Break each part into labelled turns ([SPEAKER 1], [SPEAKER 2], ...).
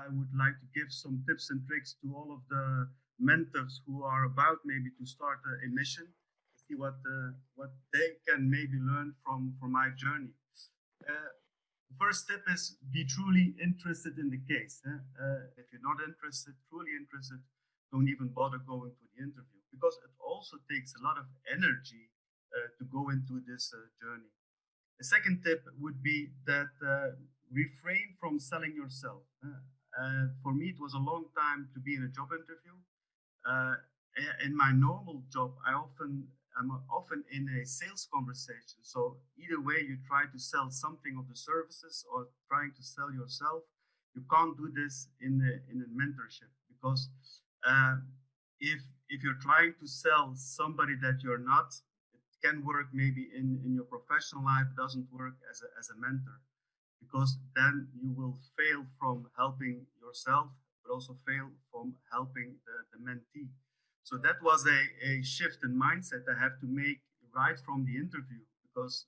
[SPEAKER 1] I would like to give some tips and tricks to all of the mentors who are about maybe to start a mission, to see what they can maybe learn from my journey. Uh, the first step is be truly interested in the case. If you're not interested, truly interested, don't even bother going to the interview because it also takes a lot of energy to go into this journey. A second tip would be that refrain from selling yourself. For me, it was a long time to be in a job interview. Uh, in my normal job, I'm often in a sales conversation. So either way, you try to sell something of the services or trying to sell yourself. You can't do this in a mentorship because uh, if you're trying to sell somebody that you're not, it can work maybe in your professional life, doesn't work as a mentor because then you will fail from helping yourself, but also fail from helping the mentee. So that was a shift in mindset I have to make right from the interview because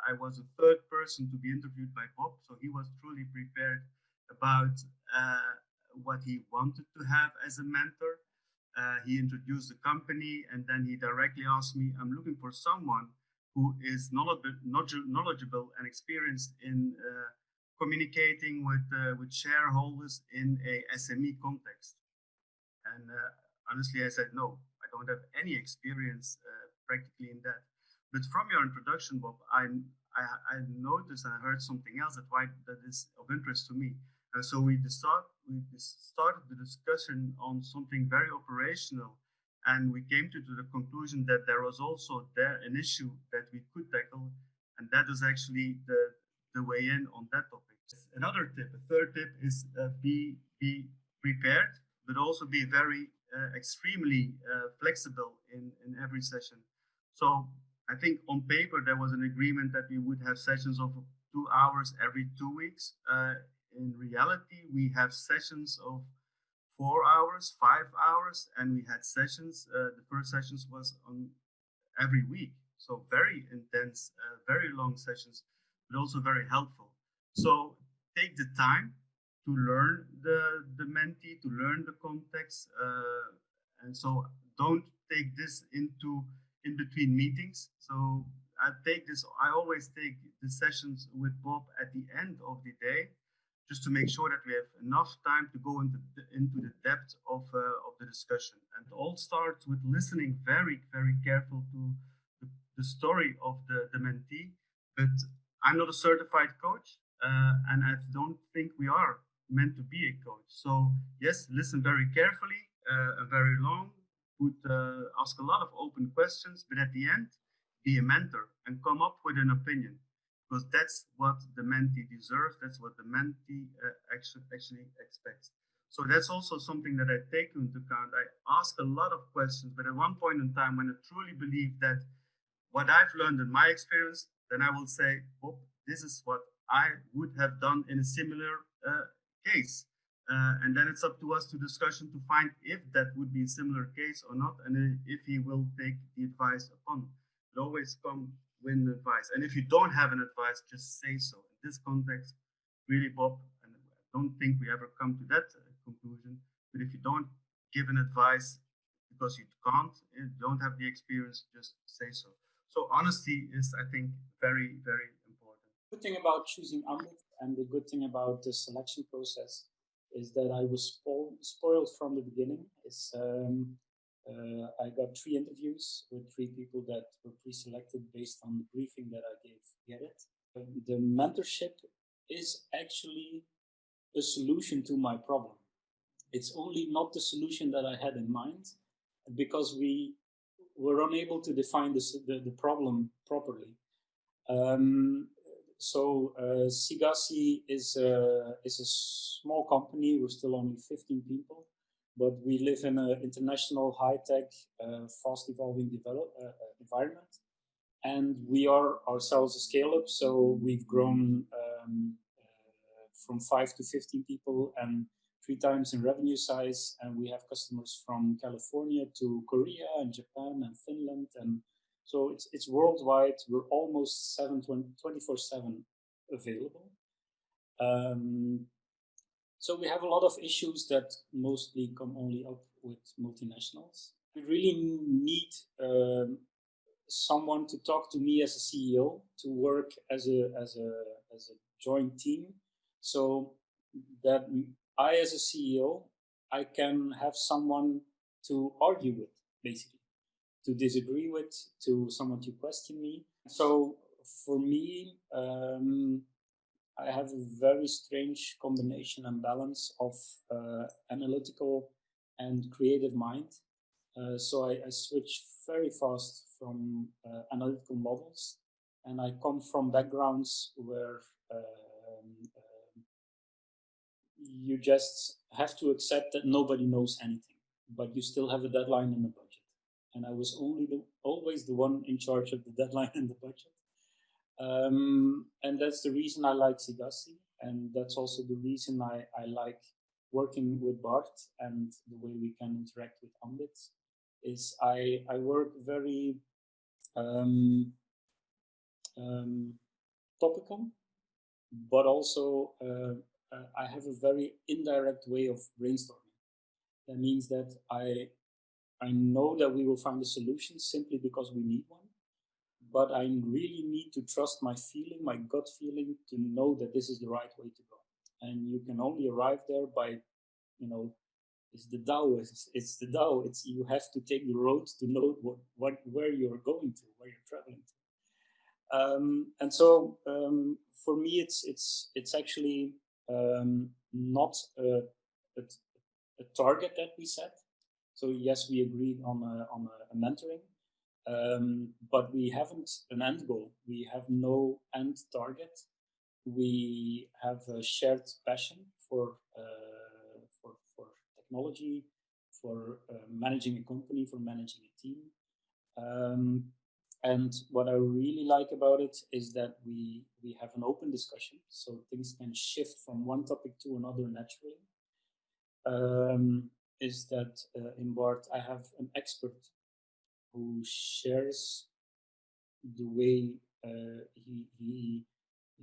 [SPEAKER 1] I was the third person to be interviewed by Bob. So he was truly prepared about uh, what he wanted to have as a mentor. He introduced the company and then he directly asked me, I'm looking for someone who is knowledgeable and experienced in communicating with shareholders in a SME context. And honestly, I said, no, I don't have any experience practically in that. But from your introduction, Bob, I noticed and I heard something else that is of interest to me. And so started the discussion on something very operational. And we came to the conclusion that there was also there an issue that we could tackle. And that is actually the way in on that topic. Another tip, a third tip is be prepared, but also be very extremely flexible in every session. So I think on paper there was an agreement that we would have sessions of 2 hours every 2 weeks. In reality, we have sessions of 4 hours, 5 hours, and we had sessions. The first sessions was on every week, so very intense, very long sessions, but also very helpful. So take the time to learn the mentee, to learn the context, and so don't take this into in between meetings. So I always take the sessions with Bob at the end of the day, just to make sure that we have enough time to go into the depth of the discussion. And all starts with listening very careful to the story of the mentee. But I'm not a certified coach, and I don't think we are meant to be a coach. So yes, listen very carefully, very long, ask a lot of open questions, but at the end, be a mentor and come up with an opinion because that's what the mentee deserves. That's what the mentee actually expects. So that's also something that I take into account. I ask a lot of questions, but at one point in time, when I truly believe that what I've learned in my experience, then I will say, oh, this is what I would have done in a similar case. And then it's up to us to discussion to find if that would be a similar case or not, and if he will take the advice upon. It always come with advice. And if you don't have an advice, just say so. In this context, really, Bob, and I don't think we ever come to that conclusion, but if you don't give an advice because you can't, you don't have the experience, just say so. So honesty is, I think, very important.
[SPEAKER 2] The good thing about choosing Amit and the good thing about the selection process is that I was spoiled from the beginning. I got 3 interviews with 3 people that were pre-selected based on the briefing that I gave Gerrit. The mentorship is actually a solution to my problem. It's only not the solution that I had in mind because we were unable to define the problem properly. Sigasi is a small company. We're still only 15 people, but we live in an international, high-tech, fast-evolving environment. And we are ourselves a scale-up, so we've grown from 5 to 15 people and 3 times in revenue size. And we have customers from California to Korea and Japan and Finland. And so it's worldwide. We're almost 24/7 available. So we have a lot of issues that mostly come only up with multinationals. We really need someone to talk to me as a CEO, to work as a joint team, so that I, as a CEO, I can have someone to argue with, basically, to disagree with, to someone to question me. So for me, I have a very strange combination and balance of analytical and creative mind. So I switch very fast from analytical models, and I come from backgrounds where you just have to accept that nobody knows anything, but you still have a deadline and a budget. And I was always the one in charge of the deadline and the budget. And that's the reason I like Sigassi, and that's also the reason I like working with Bart and the way we can interact with Ambit. Is I work very topical, but also I have a very indirect way of brainstorming. That means that I know that we will find a solution simply because we need one, but I really need to trust my feeling, my gut feeling, to know that this is the right way to go. And you can only arrive there by, it's the Tao. It's the Tao. It's you have to take the road to know where you're going to, where you're traveling to. And so for me, it's actually not a target that we set. So yes, we agreed on a mentoring, but we haven't an end goal. We have no end target. We have a shared passion for technology, for managing a company, for managing a team. And what I really like about it is that we have an open discussion, so things can shift from one topic to another naturally. Is that in Bart I have an expert who shares the way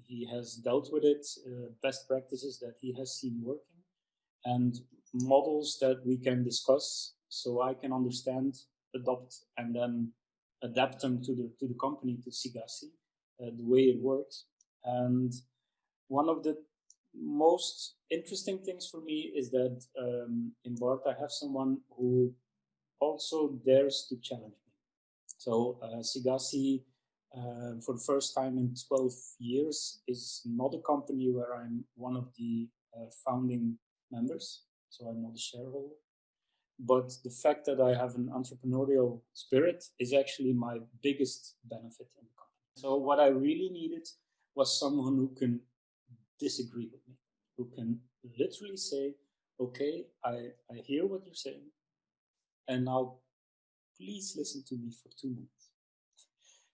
[SPEAKER 2] he has dealt with it, best practices that he has seen working, and models that we can discuss, so I can understand, adopt, and then adapt them to the company, to Sigassi, the way it works. And one of the most interesting things for me is that in Bart I have someone who also dares to challenge me. So Sigassi, for the first time in 12 years, is not a company where I'm one of the founding members, so I'm not a shareholder. But the fact that I have an entrepreneurial spirit is actually my biggest benefit in the company. So what I really needed was someone who can disagree with me, who can literally say, okay, I hear what you're saying, and now please listen to me for 2 minutes.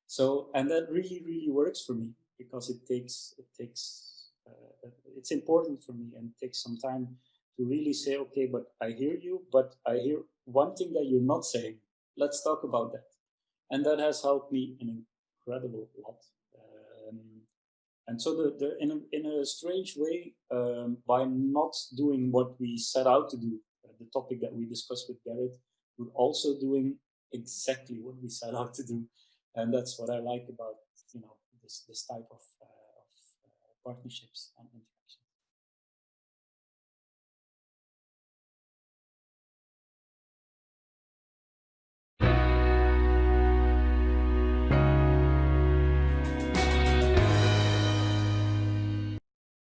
[SPEAKER 2] So, and that really, really works for me, because it's important for me, and it takes some time to really say, okay, but I hear you, but I hear one thing that you're not saying. Let's talk about that. And that has helped me an incredible lot. And so in a strange way, by not doing what we set out to do, the topic that we discussed with Garrett, we're also doing exactly what we set out to do. And that's what I like about this type of partnerships and interactions.